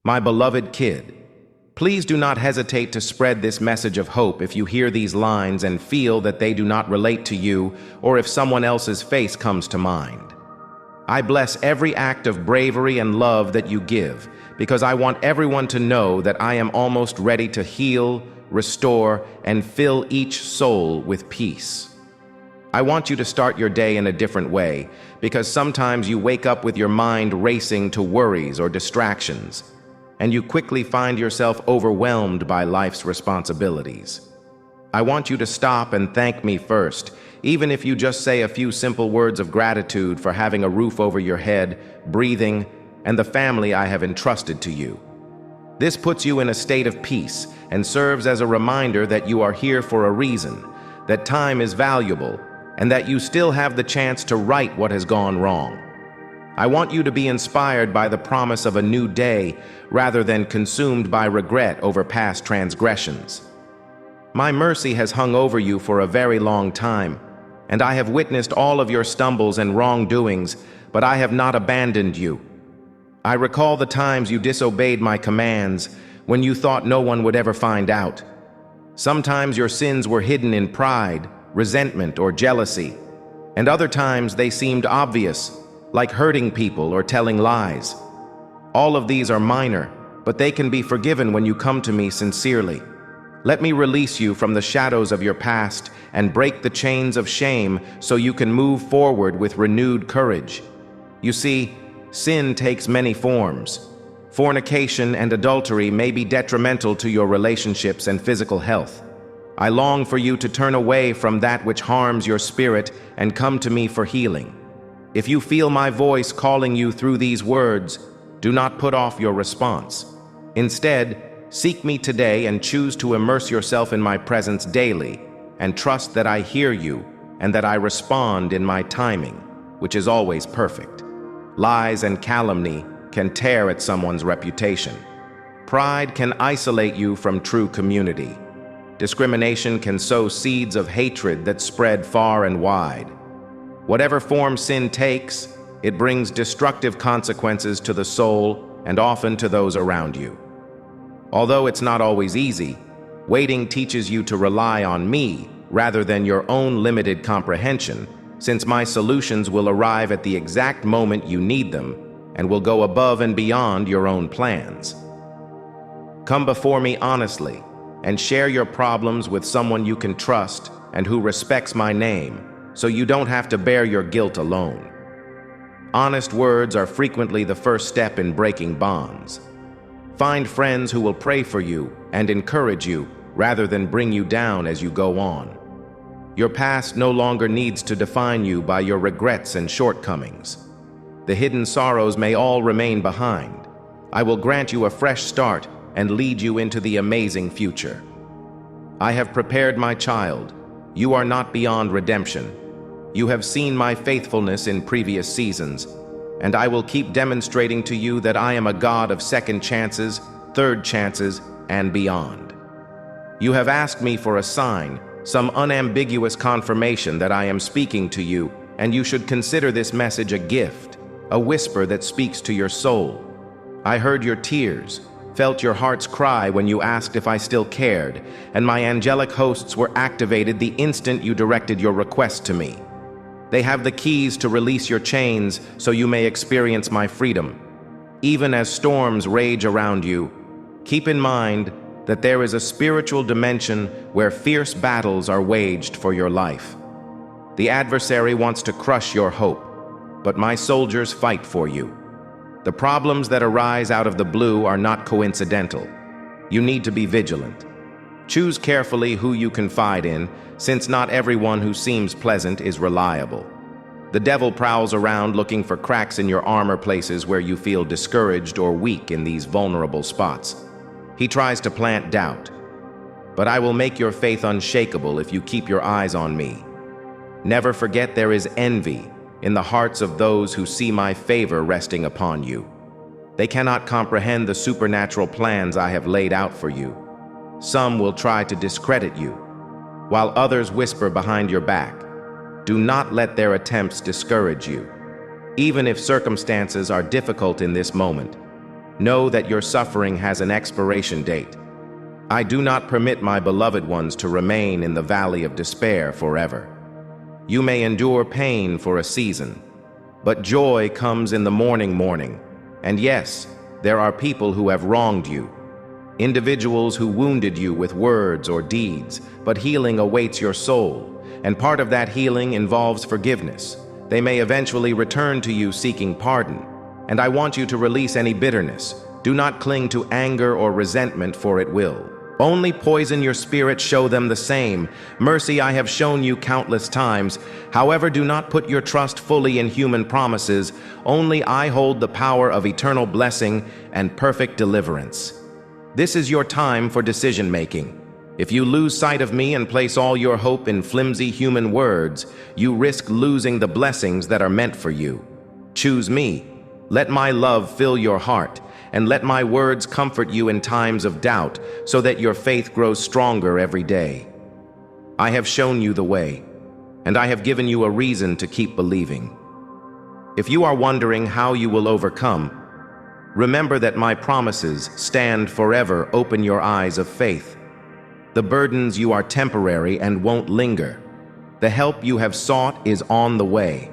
My beloved kid, please do not hesitate to spread this message of hope if you hear these lines and feel that they do not relate to you or if someone else's face comes to mind. I bless every act of bravery and love that you give, because I want everyone to know that I am almost ready to heal, restore, and fill each soul with peace. I want you to start your day in a different way, because sometimes you wake up with your mind racing to worries or distractions, and you quickly find yourself overwhelmed by life's responsibilities. I want you to stop and thank me first, even if you just say a few simple words of gratitude for having a roof over your head, breathing, and the family I have entrusted to you. This puts you in a state of peace and serves as a reminder that you are here for a reason, that time is valuable, and that you still have the chance to right what has gone wrong. I want you to be inspired by the promise of a new day rather than consumed by regret over past transgressions. My mercy has hung over you for a very long time, and I have witnessed all of your stumbles and wrongdoings, but I have not abandoned you. I recall the times you disobeyed my commands when you thought no one would ever find out. Sometimes your sins were hidden in pride, resentment, or jealousy, and other times they seemed obvious, like hurting people or telling lies. All of these are minor, but they can be forgiven when you come to me sincerely. Let me release you from the shadows of your past and break the chains of shame so you can move forward with renewed courage. You see, sin takes many forms. Fornication and adultery may be detrimental to your relationships and physical health. I long for you to turn away from that which harms your spirit and come to me for healing. If you feel my voice calling you through these words, do not put off your response. Instead, seek me today and choose to immerse yourself in my presence daily, and trust that I hear you and that I respond in my timing, which is always perfect. Lies and calumny can tear at someone's reputation. Pride can isolate you from true community. Discrimination can sow seeds of hatred that spread far and wide. Whatever form sin takes, it brings destructive consequences to the soul and often to those around you. Although it's not always easy, waiting teaches you to rely on me rather than your own limited comprehension, since my solutions will arrive at the exact moment you need them and will go above and beyond your own plans. Come before me honestly and share your problems with someone you can trust and who respects my name, so you don't have to bear your guilt alone. Honest words are frequently the first step in breaking bonds. Find friends who will pray for you and encourage you rather than bring you down as you go on. Your past no longer needs to define you by your regrets and shortcomings. The hidden sorrows may all remain behind. I will grant you a fresh start and lead you into the amazing future. I have prepared my child. You are not beyond redemption. You have seen my faithfulness in previous seasons, and I will keep demonstrating to you that I am a God of second chances, third chances, and beyond. You have asked me for a sign, some unambiguous confirmation that I am speaking to you, and you should consider this message a gift, a whisper that speaks to your soul. I heard your tears, felt your heart's cry when you asked if I still cared, and my angelic hosts were activated the instant you directed your request to me. They have the keys to release your chains so you may experience my freedom. Even as storms rage around you, keep in mind that there is a spiritual dimension where fierce battles are waged for your life. The adversary wants to crush your hope, but my soldiers fight for you. The problems that arise out of the blue are not coincidental. You need to be vigilant. Choose carefully who you confide in, since not everyone who seems pleasant is reliable. The devil prowls around looking for cracks in your armor, places where you feel discouraged or weak in these vulnerable spots. He tries to plant doubt, but I will make your faith unshakable if you keep your eyes on me. Never forget there is envy in the hearts of those who see my favor resting upon you. They cannot comprehend the supernatural plans I have laid out for you. Some will try to discredit you, while others whisper behind your back. Do not let their attempts discourage you. Even if circumstances are difficult in this moment, Know that your suffering has an expiration date. I do not permit my beloved ones to remain in the valley of despair forever. You may endure pain for a season, but joy comes in the morning. And yes, there are people who have wronged you, individuals who wounded you with words or deeds, but healing awaits your soul, and part of that healing involves forgiveness. They may eventually return to you seeking pardon, and I want you to release any bitterness. Do not cling to anger or resentment, for it will only poison your spirit. Show them the same mercy I have shown you countless times. However, do not put your trust fully in human promises. Only I hold the power of eternal blessing and perfect deliverance. This is your time for decision-making. If you lose sight of me and place all your hope in flimsy human words, you risk losing the blessings that are meant for you. Choose me. Let my love fill your heart, and let my words comfort you in times of doubt, so that your faith grows stronger every day. I have shown you the way, and I have given you a reason to keep believing. If you are wondering how you will overcome, remember that my promises stand forever. Open your eyes of faith. The burdens you are temporary and won't linger. The help you have sought is on the way.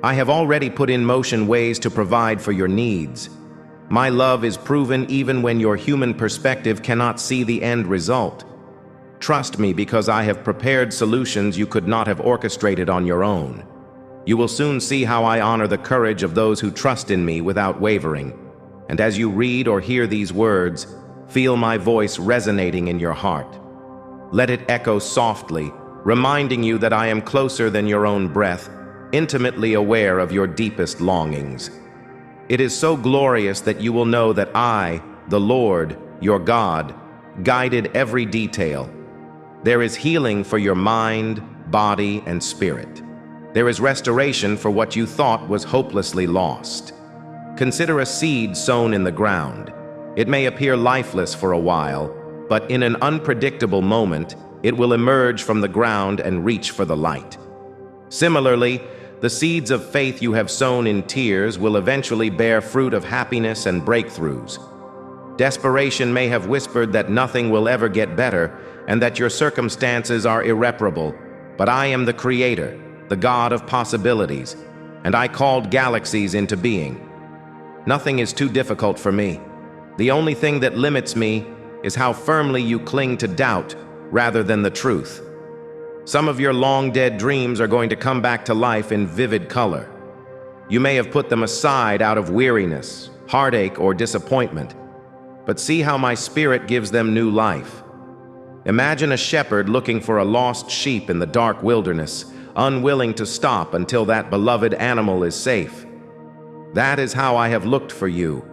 I have already put in motion ways to provide for your needs. My love is proven even when your human perspective cannot see the end result. Trust me, because I have prepared solutions you could not have orchestrated on your own. You will soon see how I honor the courage of those who trust in me without wavering. And as you read or hear these words, feel my voice resonating in your heart. Let it echo softly, reminding you that I am closer than your own breath, intimately aware of your deepest longings. It is so glorious that you will know that I, the Lord, your God, guided every detail. There is healing for your mind, body, and spirit. There is restoration for what you thought was hopelessly lost. Consider a seed sown in the ground. It may appear lifeless for a while, but in an unpredictable moment, it will emerge from the ground and reach for the light. Similarly, the seeds of faith you have sown in tears will eventually bear fruit of happiness and breakthroughs. Desperation may have whispered that nothing will ever get better and that your circumstances are irreparable, but I am the Creator, the God of possibilities, and I called galaxies into being. Nothing is too difficult for me. The only thing that limits me is how firmly you cling to doubt rather than the truth. Some of your long-dead dreams are going to come back to life in vivid color. You may have put them aside out of weariness, heartache, or disappointment, but see how my spirit gives them new life. Imagine a shepherd looking for a lost sheep in the dark wilderness, unwilling to stop until that beloved animal is safe. That is how I have looked for you,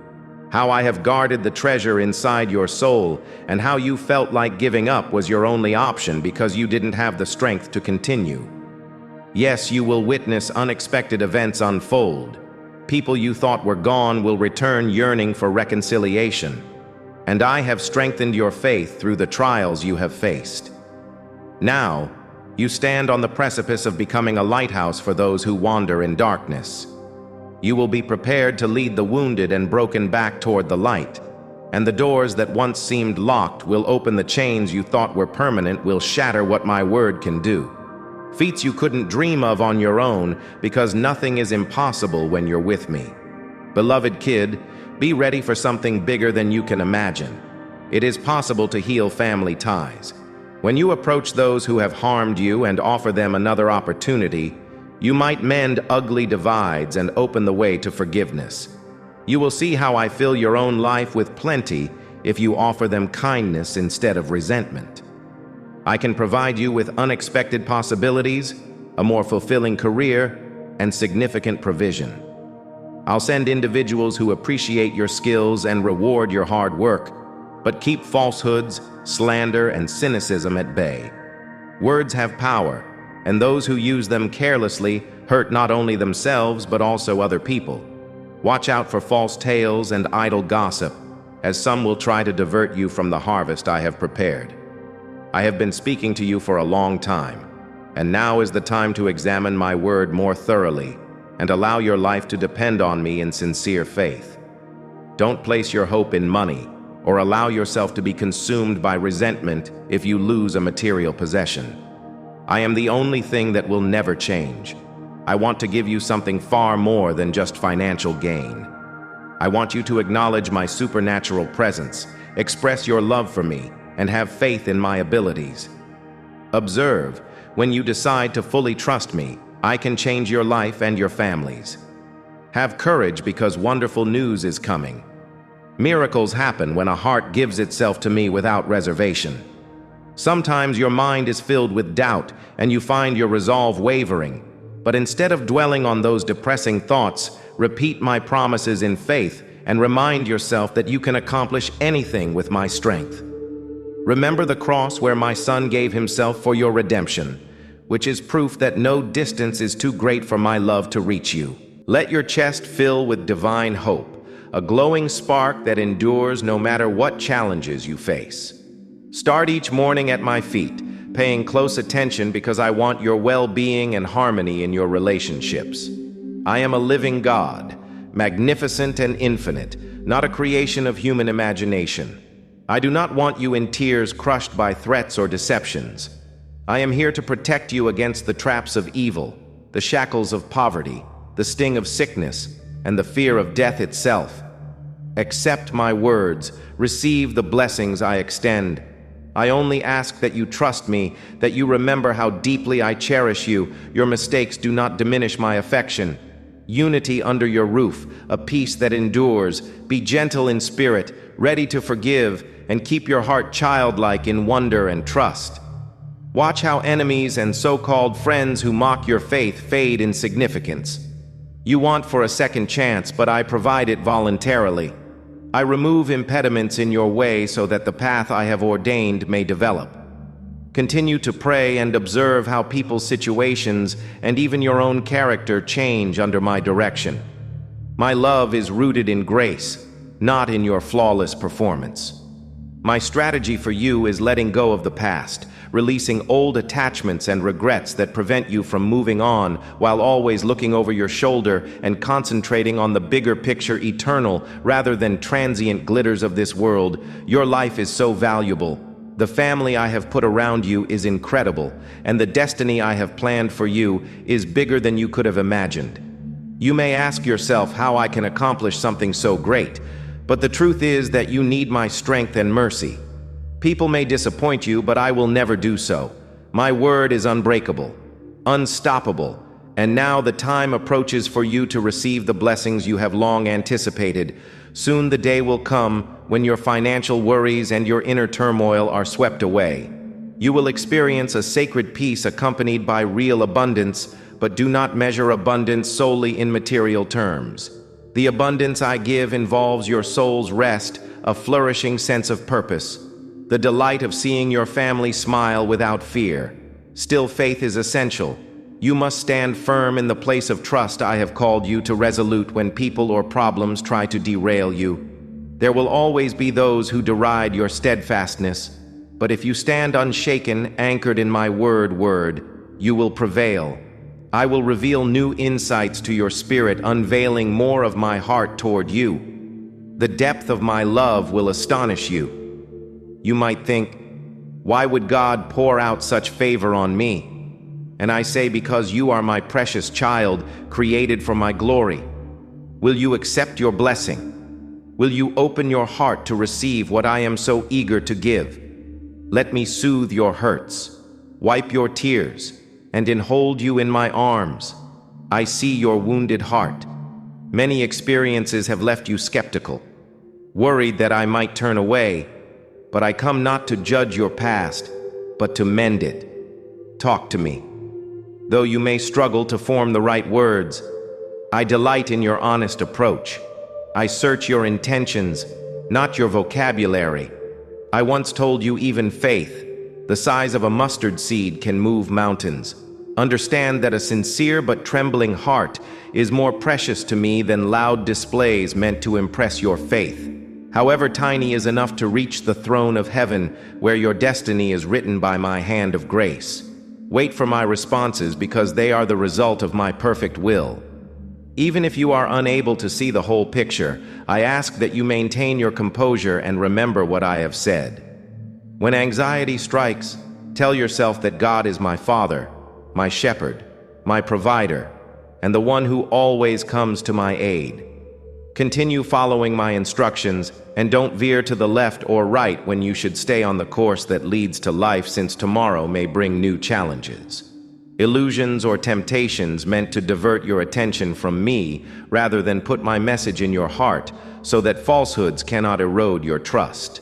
how I have guarded the treasure inside your soul, and how you felt like giving up was your only option because you didn't have the strength to continue. Yes, you will witness unexpected events unfold. People you thought were gone will return yearning for reconciliation. And I have strengthened your faith through the trials you have faced. Now, you stand on the precipice of becoming a lighthouse for those who wander in darkness. You will be prepared to lead the wounded and broken back toward the light, and the doors that once seemed locked will open. The chains you thought were permanent will shatter what my word can do. Feats you couldn't dream of on your own, because nothing is impossible when you're with me. Beloved kid, be ready for something bigger than you can imagine. It is possible to heal family ties. When you approach those who have harmed you and offer them another opportunity, you might mend ugly divides and open the way to forgiveness. You will see how I fill your own life with plenty if you offer them kindness instead of resentment. I can provide you with unexpected possibilities, a more fulfilling career, and significant provision. I'll send individuals who appreciate your skills and reward your hard work, but keep falsehoods, slander, and cynicism at bay. Words have power, and those who use them carelessly hurt not only themselves but also other people. Watch out for false tales and idle gossip, as some will try to divert you from the harvest I have prepared. I have been speaking to you for a long time, and now is the time to examine my word more thoroughly and allow your life to depend on me in sincere faith. Don't place your hope in money or allow yourself to be consumed by resentment if you lose a material possession. I am the only thing that will never change. I want to give you something far more than just financial gain. I want you to acknowledge my supernatural presence, express your love for me, and have faith in my abilities. Observe, when you decide to fully trust me, I can change your life and your family's. Have courage because wonderful news is coming. Miracles happen when a heart gives itself to me without reservation. Sometimes your mind is filled with doubt and you find your resolve wavering. But instead of dwelling on those depressing thoughts, repeat my promises in faith and remind yourself that you can accomplish anything with my strength. Remember the cross where my Son gave himself for your redemption, which is proof that no distance is too great for my love to reach you. Let your chest fill with divine hope, a glowing spark that endures no matter what challenges you face. Start each morning at my feet, paying close attention because I want your well-being and harmony in your relationships. I am a living God, magnificent and infinite, not a creation of human imagination. I do not want you in tears crushed by threats or deceptions. I am here to protect you against the traps of evil, the shackles of poverty, the sting of sickness, and the fear of death itself. Accept my words, receive the blessings I extend. I only ask that you trust me, that you remember how deeply I cherish you. Your mistakes do not diminish my affection. Unity under your roof, a peace that endures. Be gentle in spirit, ready to forgive, and keep your heart childlike in wonder and trust. Watch how enemies and so-called friends who mock your faith fade in significance. You want for a second chance, but I provide it voluntarily. I remove impediments in your way so that the path I have ordained may develop. Continue to pray and observe how people's situations and even your own character change under my direction. My love is rooted in grace, not in your flawless performance. My strategy for you is letting go of the past, releasing old attachments and regrets that prevent you from moving on while always looking over your shoulder and concentrating on the bigger picture, eternal rather than transient glitters of this world. Your life is so valuable. The family I have put around you is incredible, and the destiny I have planned for you is bigger than you could have imagined. You may ask yourself how I can accomplish something so great, but the truth is that you need my strength and mercy. People may disappoint you, but I will never do so. My word is unbreakable, unstoppable, and now the time approaches for you to receive the blessings you have long anticipated. Soon the day will come when your financial worries and your inner turmoil are swept away. You will experience a sacred peace accompanied by real abundance, but do not measure abundance solely in material terms. The abundance I give involves your soul's rest, a flourishing sense of purpose, the delight of seeing your family smile without fear. Still, faith is essential. You must stand firm in the place of trust I have called you to resolute when people or problems try to derail you. There will always be those who deride your steadfastness, but if you stand unshaken, anchored in my word, you will prevail. I will reveal new insights to your spirit, unveiling more of my heart toward you. The depth of my love will astonish you. You might think, why would God pour out such favor on me? And I say, because you are my precious child, created for my glory. Will you accept your blessing? Will you open your heart to receive what I am so eager to give? Let me soothe your hurts, wipe your tears, and enhold you in my arms. I see your wounded heart. Many experiences have left you skeptical, worried that I might turn away. But I come not to judge your past, but to mend it. Talk to me. Though you may struggle to form the right words, I delight in your honest approach. I search your intentions, not your vocabulary. I once told you even faith, the size of a mustard seed, can move mountains. Understand that a sincere but trembling heart is more precious to me than loud displays meant to impress your faith. However tiny is enough to reach the throne of heaven, where your destiny is written by my hand of grace. Wait for my responses because they are the result of my perfect will. Even if you are unable to see the whole picture, I ask that you maintain your composure and remember what I have said. When anxiety strikes, tell yourself that God is my Father, my shepherd, my provider, and the one who always comes to my aid. Continue following my instructions and don't veer to the left or right when you should stay on the course that leads to life, since tomorrow may bring new challenges. Illusions or temptations meant to divert your attention from me rather than put my message in your heart so that falsehoods cannot erode your trust.